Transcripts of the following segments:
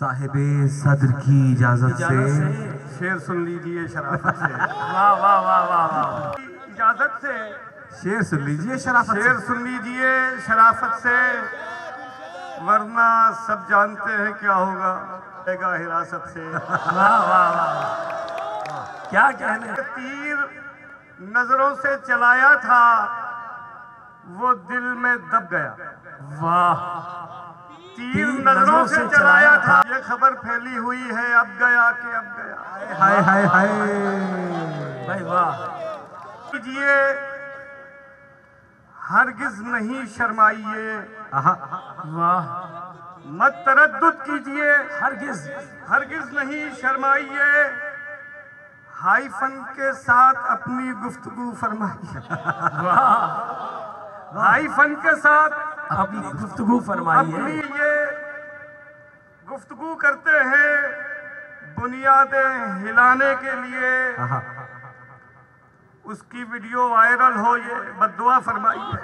साहिबे सदर की इजाजत से शेर सुन लीजिए शराफत से। वाह वाह वाह वाह वाह। इजाजत से शेर सुन लीजिए शराफत शेर सुन लीजिए शराफत से, वरना सब जानते हैं क्या होगा हिरासत से। वाह वाह वाह, क्या कहने। तीर नजरों से चलाया था, वो दिल में दब गया। वाह। तीर नजरों से चलाया था, ये खबर फैली हुई है अब गया कि अब गया। हाय हाय हाय भाई वाह। कीजिए हरगिज नहीं शर्माइए, वाह। मत तरद्दुद कीजिए हरगिज हरगिज नहीं शर्माइए, हाई फन के साथ अपनी गुफ्तगू फरमाइए। वाह। हाई फन के साथ अपनी गुफ्तगू फरमाइए। अपनी ये गुफ्तगू करते हैं बुनियादें हिलाने के लिए, उसकी वीडियो वायरल हो ये बद्दुआ फरमाइए।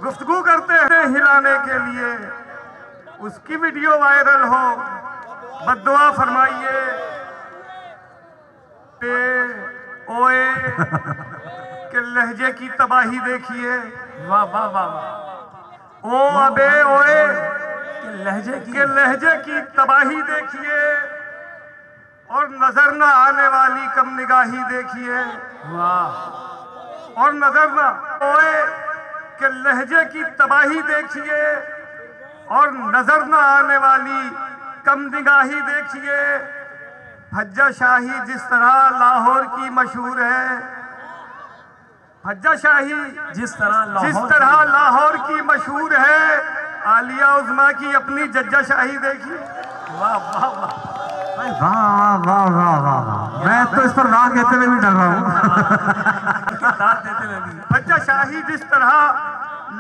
गुफ्तगू करते हैं हिलाने के लिए, उसकी वीडियो वायरल हो बद्दुआ फरमाइए। ओए के लहजे की तबाही देखिए। वाह वाह वाह वाह। ओ अबे ओए के लहजे की तबाही देखिए, और नजर न आने वाली कम निगाही देखिए। वाह। और नजर न ओए के लहजे की तबाही देखिए, और नजर न आने वाली कम निगाही देखिए। भज्जा शाही जिस तरह लाहौर की मशहूर है, भज्जा शाही जिस तरह लाहौर की मशहूर है, आलिया उज़्मा की अपनी जज्जा शाही देखिए। वाह वाह वाह। वाह वाह वाह वाह वाह। मैं तो इस पर वाह कहते हुए भी डर रहा हूँ। दाद देते हुए भी। भज्जा शाही जिस तरह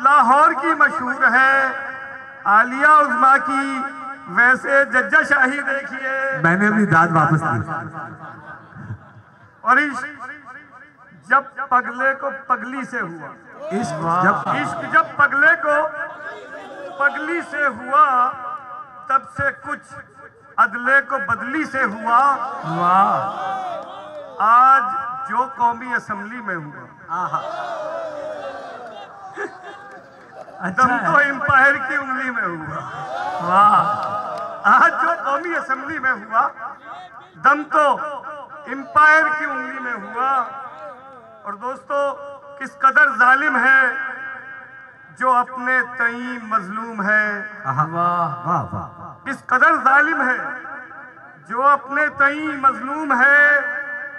लाहौर की मशहूर है, आलिया उज़्मा की वैसे जज्जा शाही देखिए। मैंने अपनी दाद वापस ली। और जब पगले को पगली से हुआ, इश्क जब पगले को पगली से हुआ, तब से कुछ अदले को बदली से हुआ। वाह। आज जो कौमी असेंबली में हुआ, दम तो एम्पायर की उंगली में हुआ। वाह। आज जो कौमी असेंबली में हुआ, दम तो एम्पायर की उंगली में हुआ। और दोस्तों, किस कदर जालिम है जो अपने तई मजलूम है। वाह वाह वाह। किस कदर जालिम है जो अपने तई मजलूम है,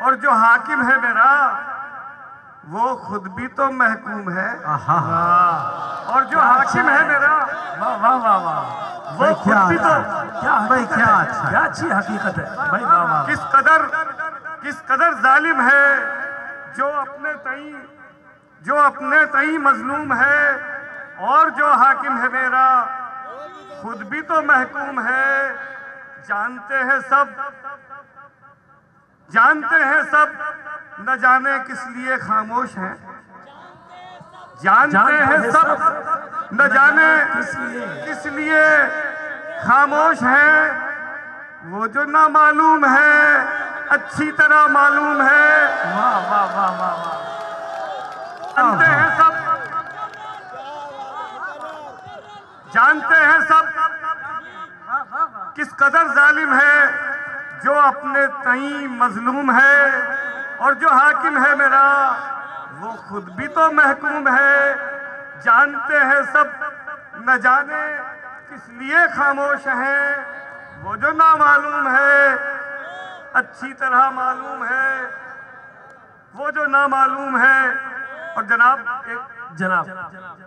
और जो हाकिम है मेरा वो खुद भी तो महकूम है। और जो हाकिम है मेरा वाह वाह वाह वाह। वो खुद भी तो क्या अच्छी हकीकत है भाई। वाह वाह। किस कदर जालिम है जो अपने तई मजलूम है, और जो हाकिम है मेरा खुद भी तो महकूम है। जानते हैं सब न जाने किस लिए खामोश हैं। जानते हैं सब न जाने किस लिए खामोश हैं। वो जो ना मालूम है अच्छी तरह मालूम है। वाह वाह वाह वाह वाह। जानते हैं सब किस कदर जालिम है जो अपने तई मजलूम है, और जो हाकिम है मेरा वो खुद भी तो महकूम है। जानते हैं सब न जाने किस लिए खामोश हैं। वो जो ना मालूम है अच्छी तरह मालूम है। वो जो ना मालूम है। और जनाब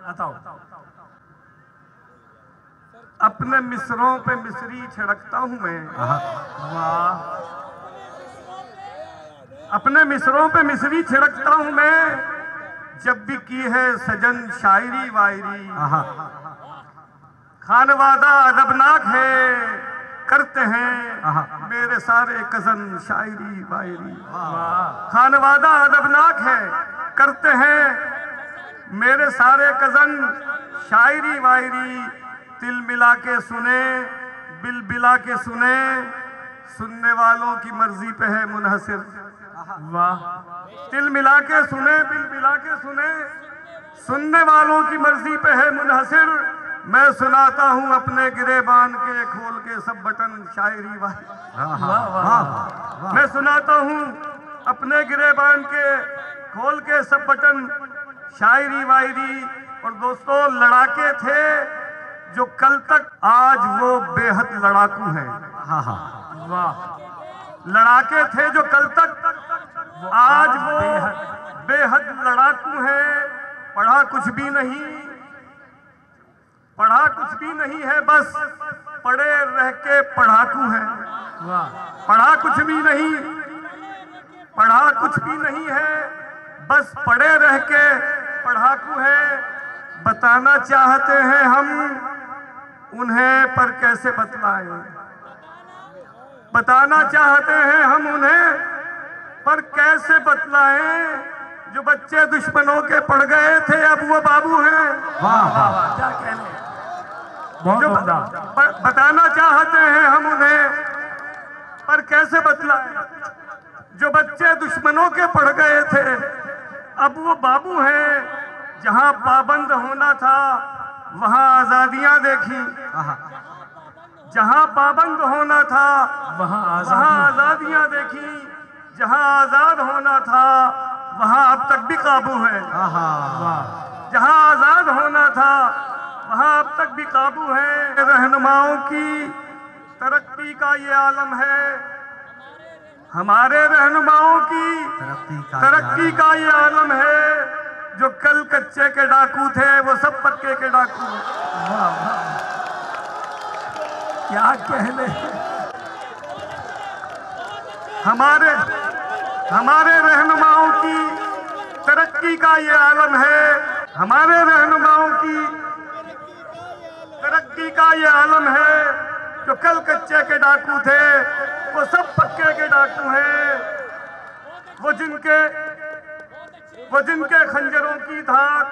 बताओ। अपने मिसरों पे मिसरी छिड़कता हूं मैं। वाह। अपने मिसरों पे मिसरी छिड़कता हूं मैं, जब भी की है सजन शायरी वायरी। खानवादा अदबनाक है करते हैं मेरे सारे कजन शायरी वायरी। खानवादा अदबनाक है करते हैं मेरे सारे कजन शायरी वायरी। तिल मिला के सुने, बिल बिला के सुने, सुनने वालों की मर्जी पे है मुनहसिर। वाह। तिल मिला के सुने, बिल बिला के सुने, सुनने वालों की मर्जी पे है मुनहसिर। मैं सुनाता हूँ अपने गिरेबान के खोल के सब बटन शायरी वाह। मैं सुनाता हूँ अपने गिरेबान के खोल के सब बटन शायरी वायरी। और दोस्तों, लड़ाके थे जो कल तक, आज वो बेहद लड़ाकू हैं। वाह। लड़ाके थे जो कल तक, आज वो बेहद लड़ाकू हैं। पढ़ा कुछ भी नहीं, पढ़ा कुछ भी नहीं है, बस पढ़े रह के पढ़ाकू हैं। पढ़ा कुछ भी नहीं, पढ़ा कुछ भी नहीं है, बस पढ़े रह के पढ़ाकू है। बताना चाहते हैं हम उन्हें, पर कैसे बतलाएं। बताना चाहते हैं हम उन्हें, पर कैसे बतलाएं। जो बच्चे दुश्मनों के पड़ गए थे, अब वो बाबू हैं। क्या कहने, बहुत बताना चाहते हैं हम उन्हें, पर कैसे बतलाएं। जो बच्चे दुश्मनों के पड़ गए थे, अब वो बाबू हैं। जहां पाबंद होना था, वहां आजादियां देखी। जहां पाबंद होना था, वहां आजादियां देखी। जहां आजाद होना था, वहां अब तक भी काबू है। जहां आजाद होना था, वहां अब तक भी काबू है। रहनुमाओं की तरक्की का ये आलम है। हमारे रहनुमाओं की तरक्की का ये आलम है। जो कल कच्चे के डाकू थे, वो सब पक्के के डाकू हैं। क्या कहने। हमारे रहनुमाओं की तरक्की का ये आलम है। हमारे रहनुमाओं की तरक्की का ये आलम है। जो कल कच्चे के डाकू थे, वो सब पक्के के डाकू हैं। वो जिनके खंजरों की धाक,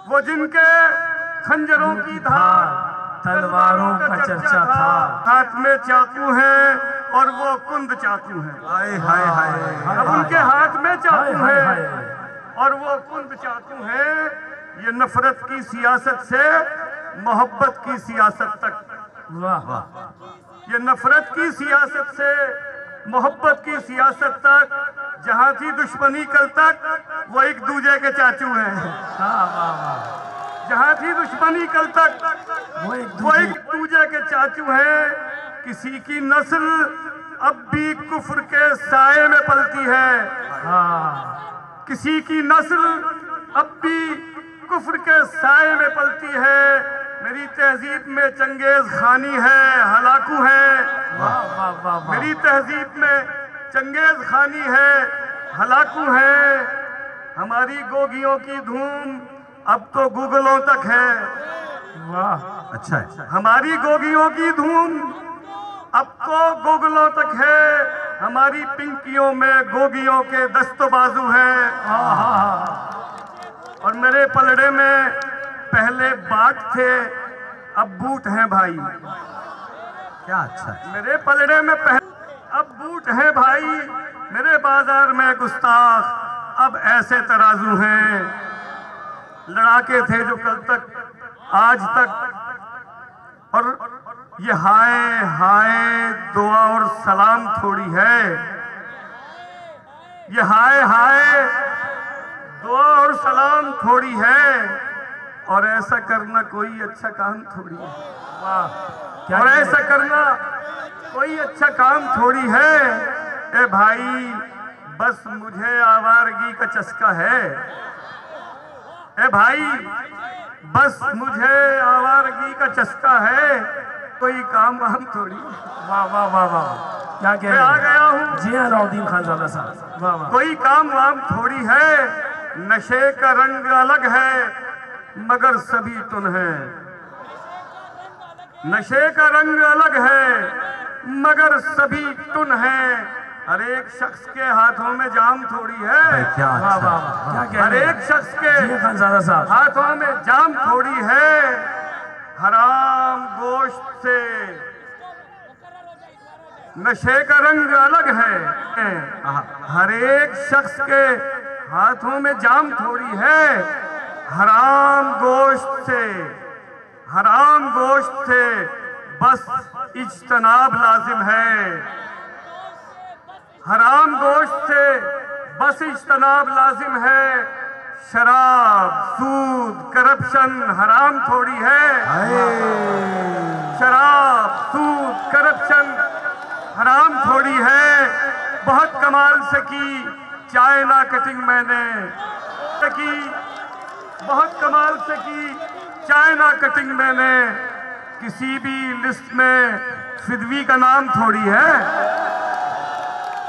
वो जिनके खंजरों की धाक, तलवारों का चर्चा था। हाथ में चाकू है और वो कुंद चाकू है। हाय हाय हाय। अब उनके हाथ में चाकू है और वो कुंद चाकू है। ये नफरत की सियासत से मोहब्बत की सियासत तक। वाह। ये नफरत की सियासत से मोहब्बत की सियासत तक। जहां थी दुश्मनी कल तक, वो एक दूजे के चाचू हैं। जहां थी दुश्मनी कल तक, वो एक दूजे के चाचू हैं। किसी की नस्ल अब भी कुफ्र के साए में पलती है। किसी की नस्ल अब भी कुफ्र के साए में पलती है। मेरी तहजीब में चंगेज खानी है, हलाकू है। मेरी तहजीब में चंगेज खानी है, हलाकू है। हमारी गोगियों की धूम अब तो गूगलों तक है। वाह। अच्छा। हमारी गोगियों की धूम अब तो गूगलों तक है। हमारी पिंकियों में गोगियों के दस्तो बाजू है। और मेरे पलड़े में पहले बाट थे, अब बूट हैं भाई। क्या अच्छा। मेरे पलड़े में पहले, अब बूट हैं भाई। मेरे बाजार में गुस्ताख, अब ऐसे तराजू हैं। लड़ाके थे जो कल तक, आज तक। और ये हाय हाय दुआ और सलाम थोड़ी है। ये हाय हाय दुआ और सलाम थोड़ी है। और ऐसा करना कोई अच्छा काम थोड़ी है। वाह। और ऐसा करना कोई अच्छा काम थोड़ी है। ए भाई, बस मुझे आवारगी का चस्का है। ए भाई, बस मुझे आवारगी का चस्का है। कोई काम वाम थोड़ी। वाह वाह वाह वाह। क्या कह रहे हैं? मैं आ गया हूँ। जी हाँ, अलाउद्दीन खान साहब। वाह वाह। कोई काम वाम थोड़ी है। नशे का रंग अलग है, मगर सभी तुन है। नशे का रंग अलग है, मगर सभी तुन है। हर एक शख्स के हाथों में जाम थोड़ी है। क्या वाह अच्छा। वाह वाह, क्या कह हर रहे हैं एक शख्स के जी खानजादा साहब। हाथों में जाम थोड़ी है। हराम गोश्त से नशे का रंग अलग है। हर एक शख्स के हाथों में जाम थोड़ी है। हराम गोश्त से बस इज्तनाब लाजिम है। हराम गोश्त से बस इज्तनाब लाजिम है। शराब, सूद, करप्शन हराम थोड़ी है। शराब, सूद, करप्शन हराम थोड़ी है। बहुत कमाल से की चाइना कटिंग मैंने की, बहुत कमाल से की चाइना कटिंग मैंने। किसी भी लिस्ट में फिदवी का नाम थोड़ी है।